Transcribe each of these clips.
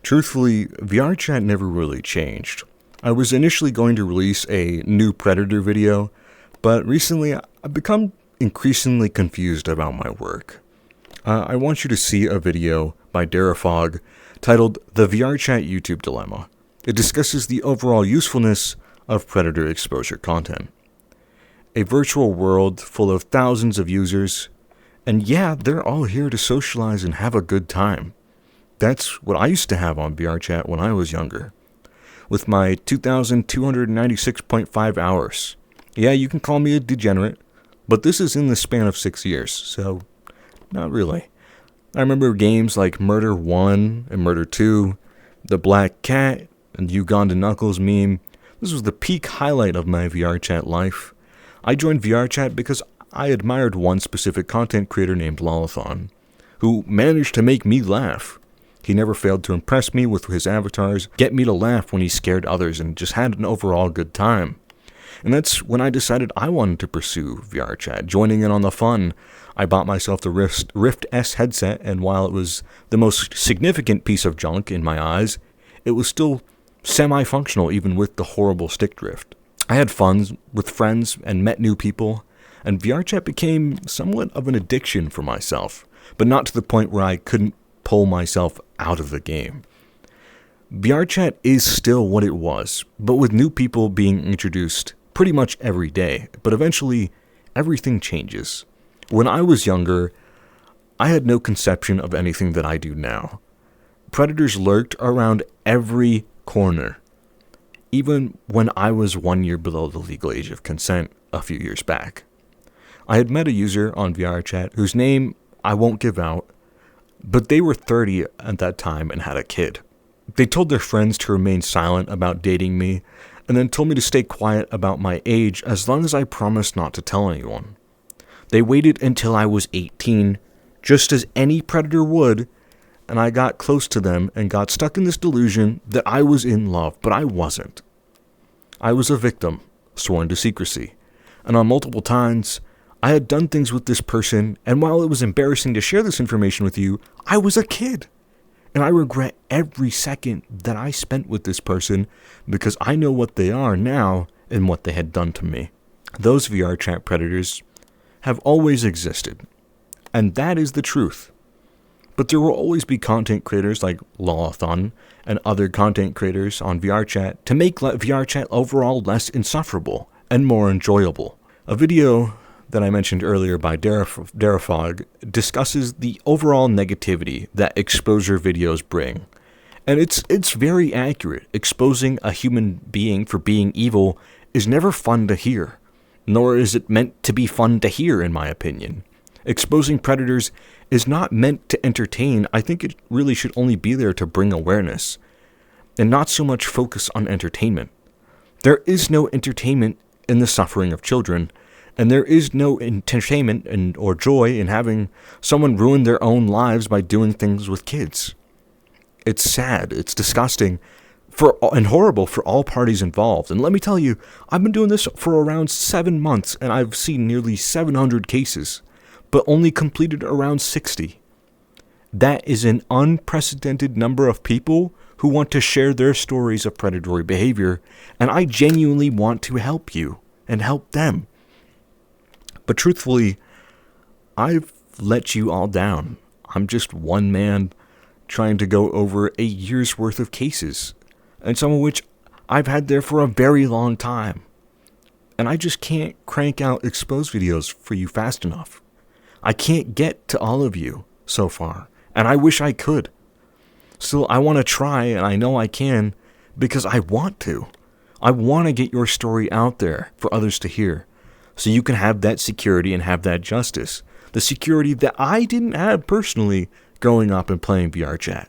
Truthfully, VRChat never really changed. I was initially going to release a new Predator video, but recently I've become increasingly confused about my work. I want you to see a video by Darafog titled The VRChat YouTube Dilemma. It discusses the overall usefulness of Predator exposure content. A virtual world full of thousands of users, and yeah, they're all here to socialize and have a good time. That's what I used to have on VRChat when I was younger, with my 2,296.5 hours. Yeah, you can call me a degenerate, but this is in the span of 6 years, so not really. I remember games like Murder 1 and Murder 2, The Black Cat, and Uganda Knuckles meme. This was the peak highlight of my VRChat life. I joined VRChat because I admired one specific content creator named Lolathon, who managed to make me laugh. He never failed to impress me with his avatars, get me to laugh when he scared others, and just had an overall good time. And that's when I decided I wanted to pursue VRChat, joining in on the fun. I bought myself the Rift S headset, and while it was the most significant piece of junk in my eyes, it was still semi-functional even with the horrible stick drift. I had fun with friends and met new people, and VRChat became somewhat of an addiction for myself, but not to the point where I couldn't pull myself out of the game. VRChat is still what it was, but with new people being introduced pretty much every day, but eventually everything changes. When I was younger, I had no conception of anything that I do now. Predators lurked around every corner, even when I was 1 year below the legal age of consent a few years back. I had met a user on VRChat whose name I won't give out, but they were 30 at that time and had a kid. They told their friends to remain silent about dating me, and then told me to stay quiet about my age as long as I promised not to tell anyone. They waited until I was 18, just as any predator would, and I got close to them and got stuck in this delusion that I was in love, but I wasn't. I was a victim, sworn to secrecy, and on multiple times, I had done things with this person, and while it was embarrassing to share this information with you, I was a kid. And I regret every second that I spent with this person because I know what they are now and what they had done to me. Those VRChat predators have always existed, and that is the truth. But there will always be content creators like Lolathon and other content creators on VRChat to make VRChat overall less insufferable and more enjoyable. A video that I mentioned earlier by Darafog discusses the overall negativity that exposure videos bring. And it's very accurate. Exposing a human being for being evil is never fun to hear, nor is it meant to be fun to hear, in my opinion. Exposing predators is not meant to entertain. I think it really should only be there to bring awareness, and not so much focus on entertainment. There is no entertainment in the suffering of children, and there is no entertainment or joy in having someone ruin their own lives by doing things with kids. It's sad, it's disgusting, and horrible for all parties involved. And let me tell you, I've been doing this for around 7 months, and I've seen nearly 700 cases, but only completed around 60. That is an unprecedented number of people who want to share their stories of predatory behavior, and I genuinely want to help you and help them. But truthfully, I've let you all down. I'm just one man trying to go over a year's worth of cases, and some of which I've had there for a very long time. And I just can't crank out exposed videos for you fast enough. I can't get to all of you so far, and I wish I could. Still, I want to try, and I know I can, because I want to. I want to get your story out there for others to hear, so you can have that security and have that justice. The security that I didn't have personally growing up and playing VRChat.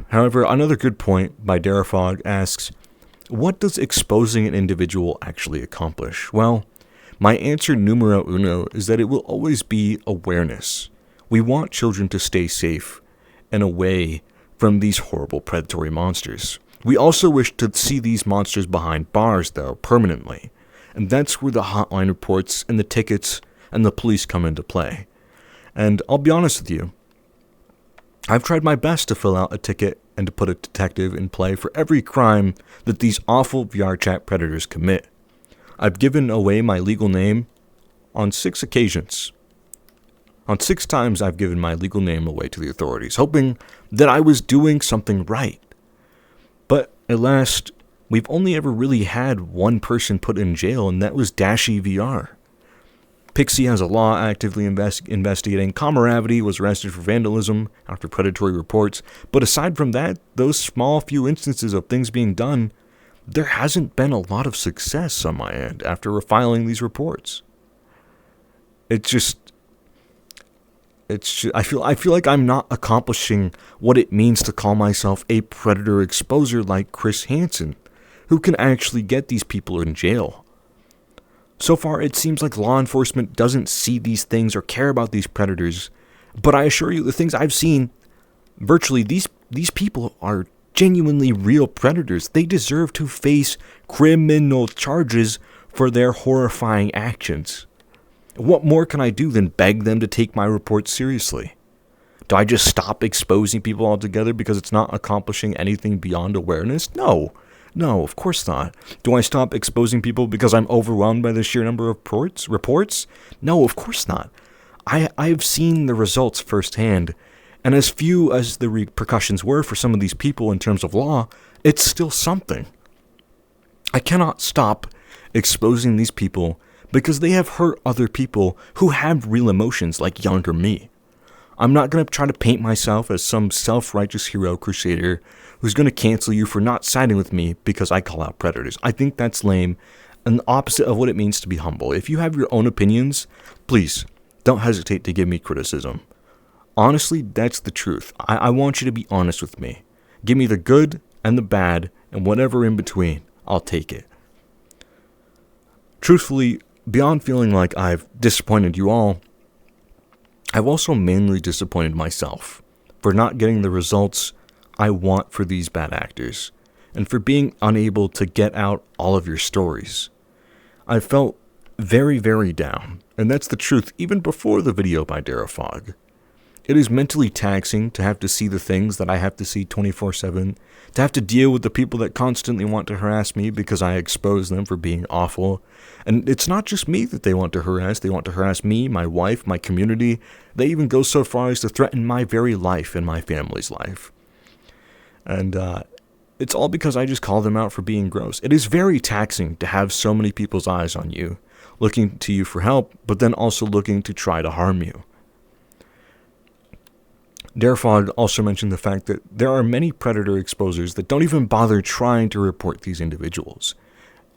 However, another good point by Darafog asks, what does exposing an individual actually accomplish? Well, my answer numero uno is that it will always be awareness. We want children to stay safe and away from these horrible predatory monsters. We also wish to see these monsters behind bars, though, permanently. And that's where the hotline reports and the tickets and the police come into play. And I'll be honest with you, I've tried my best to fill out a ticket and to put a detective in play for every crime that these awful VRChat predators commit. I've given away my legal name on 6 occasions. On 6 times I've given my legal name away to the authorities, hoping that I was doing something right. But at last, we've only ever really had one person put in jail, and that was Dashi VR. Pixie has a law actively investigating. Kamaravity was arrested for vandalism after predatory reports. But aside from that, those small few instances of things being done, there hasn't been a lot of success on my end after refiling these reports. I feel like I'm not accomplishing what it means to call myself a predator exposer like Chris Hansen, who can actually get these people in jail. So far, it seems like law enforcement doesn't see these things or care about these predators, but I assure you, the things I've seen, virtually these people are genuinely real predators. They deserve to face criminal charges for their horrifying actions. What more can I do than beg them to take my reports seriously? Do I just stop exposing people altogether because it's not accomplishing anything beyond awareness? No, of course not. Do I stop exposing people because I'm overwhelmed by the sheer number of reports? No, of course not. I've seen the results firsthand, and as few as the repercussions were for some of these people in terms of law, it's still something. I cannot stop exposing these people because they have hurt other people who have real emotions like younger me. I'm not going to try to paint myself as some self-righteous hero crusader who's going to cancel you for not siding with me because I call out predators. I think that's lame and the opposite of what it means to be humble. If you have your own opinions, please don't hesitate to give me criticism. Honestly, that's the truth. I want you to be honest with me. Give me the good and the bad and whatever in between. I'll take it. Truthfully, beyond feeling like I've disappointed you all, I've also mainly disappointed myself for not getting the results I want for these bad actors, and for being unable to get out all of your stories. I felt very, very down, and that's the truth even before the video by Darafog. It is mentally taxing to have to see the things that I have to see 24/7, to have to deal with the people that constantly want to harass me because I expose them for being awful. And it's not just me that they want to harass me, my wife, my community. They even go so far as to threaten my very life and my family's life. And it's all because I just call them out for being gross. It is very taxing to have so many people's eyes on you, looking to you for help, but then also looking to try to harm you. Darafog also mentioned the fact that there are many predator exposers that don't even bother trying to report these individuals.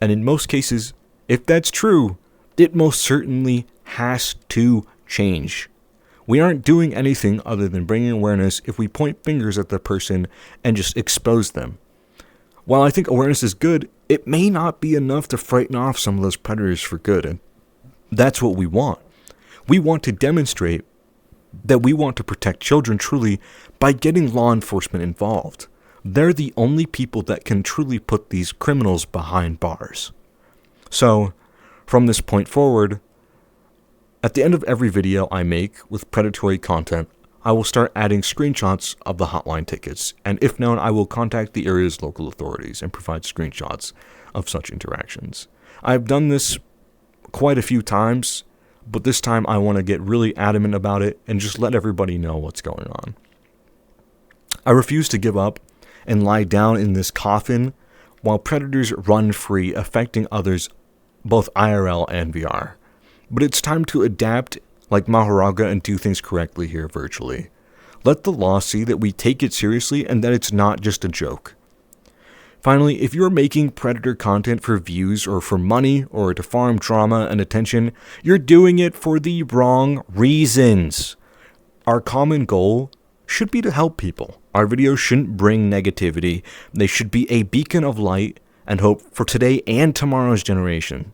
And in most cases, if that's true, it most certainly has to change. We aren't doing anything other than bringing awareness if we point fingers at the person and just expose them. While I think awareness is good, it may not be enough to frighten off some of those predators for good, and that's what we want. We want to demonstrate that we want to protect children truly by getting law enforcement involved. They're the only people that can truly put these criminals behind bars. So, from this point forward, at the end of every video I make with predatory content, I will start adding screenshots of the hotline tickets, and if known, I will contact the area's local authorities and provide screenshots of such interactions. I've done this quite a few times, but this time I want to get really adamant about it and just let everybody know what's going on. I refuse to give up and lie down in this coffin while predators run free, affecting others both IRL and VR. But it's time to adapt like Maharaga and do things correctly here virtually. Let the law see that we take it seriously and that it's not just a joke. Finally, if you're making predator content for views or for money or to farm drama and attention, you're doing it for the wrong reasons. Our common goal should be to help people. Our videos shouldn't bring negativity. They should be a beacon of light and hope for today and tomorrow's generation.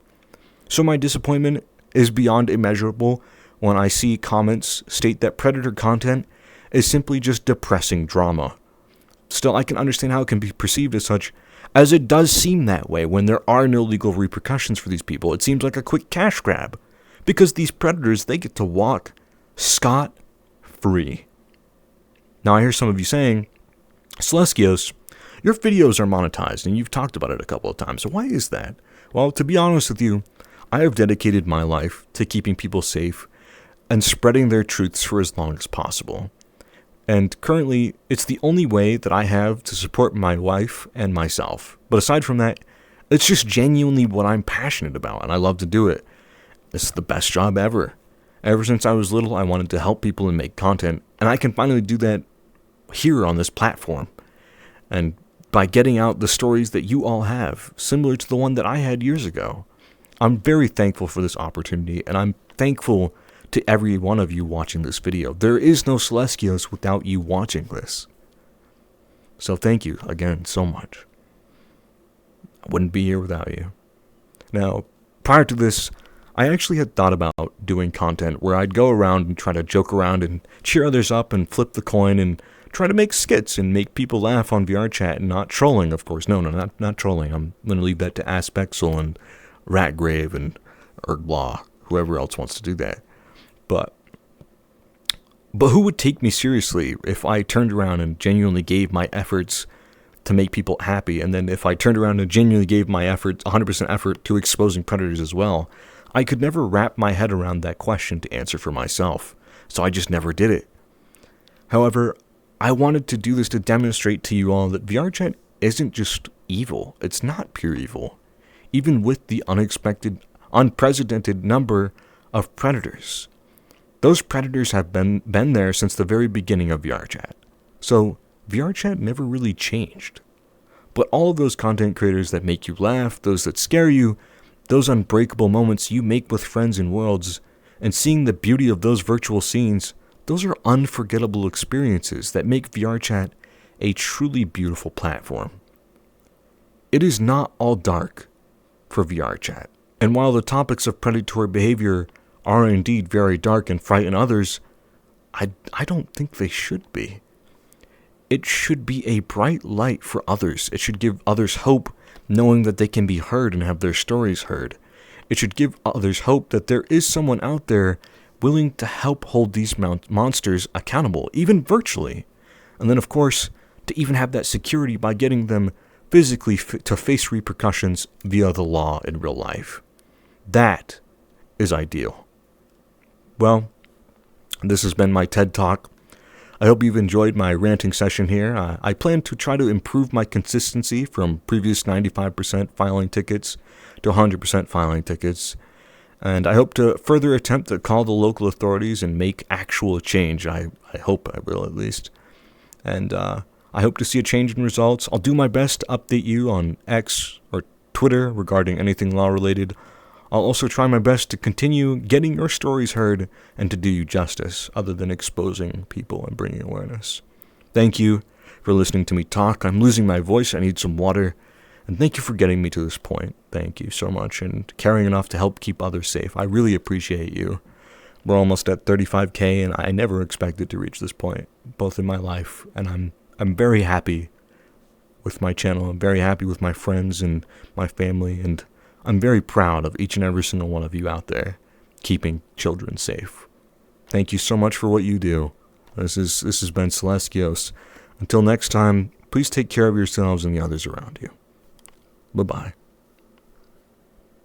So my disappointment is beyond immeasurable when I see comments state that predator content is simply just depressing drama. Still, I can understand how it can be perceived as such, as it does seem that way when there are no legal repercussions for these people. It seems like a quick cash grab, because these predators, they get to walk scot-free. Now I hear some of you saying, Celestios, your videos are monetized, and you've talked about it a couple of times. So why is that? Well, to be honest with you, I have dedicated my life to keeping people safe and spreading their truths for as long as possible. And currently, it's the only way that I have to support my wife and myself. But aside from that, it's just genuinely what I'm passionate about, and I love to do it. This is the best job ever. Ever since I was little, I wanted to help people and make content, and I can finally do that here on this platform. And by getting out the stories that you all have, similar to the one that I had years ago. I'm very thankful for this opportunity, and I'm thankful to every one of you watching this video. There is no Celestios without you watching this. So thank you again so much. I wouldn't be here without you. Now, prior to this, I actually had thought about doing content where I'd go around and try to joke around and cheer others up and flip the coin and try to make skits and make people laugh on VRChat and not trolling, of course. No, not trolling. I'm going to leave that to Aspexel and Ratgrave and Erglaw, whoever else wants to do that. But who would take me seriously if I turned around and genuinely gave my efforts to make people happy, and then if I turned around and genuinely gave my efforts, 100% effort, to exposing predators as well? I could never wrap my head around that question to answer for myself, so I just never did it. However, I wanted to do this to demonstrate to you all that VRChat isn't just evil. It's not pure evil. Even with the unexpected, unprecedented number of predators. Those predators have been there since the very beginning of VRChat. So VRChat never really changed. But all of those content creators that make you laugh, those that scare you, those unbreakable moments you make with friends in worlds, and seeing the beauty of those virtual scenes, those are unforgettable experiences that make VRChat a truly beautiful platform. It is not all dark for VRChat. And while the topics of predatory behavior are indeed very dark and frighten others, I don't think they should be. It should be a bright light for others. It should give others hope, knowing that they can be heard and have their stories heard. It should give others hope that there is someone out there willing to help hold these monsters accountable, even virtually. And then, of course, to even have that security by getting them physically to face repercussions via the law in real life. That is ideal. Well, this has been my TED Talk. I hope you've enjoyed my ranting session here. I plan to try to improve my consistency from previous 95% filing tickets to 100% filing tickets. And I hope to further attempt to call the local authorities and make actual change. I hope I will, at least. And I hope to see a change in results. I'll do my best to update you on X or Twitter regarding anything law-related. I'll also try my best to continue getting your stories heard and to do you justice, other than exposing people and bringing awareness. Thank you for listening to me talk. I'm losing my voice. I need some water. And thank you for getting me to this point. Thank you so much, and caring enough to help keep others safe. I really appreciate you. We're almost at 35K, and I never expected to reach this point, both in my life, and I'm very happy with my channel. I'm very happy with my friends and my family, and I'm very proud of each and every single one of you out there keeping children safe. Thank you so much for what you do. This has been Celestios. Until next time, please take care of yourselves and the others around you. Bye-bye.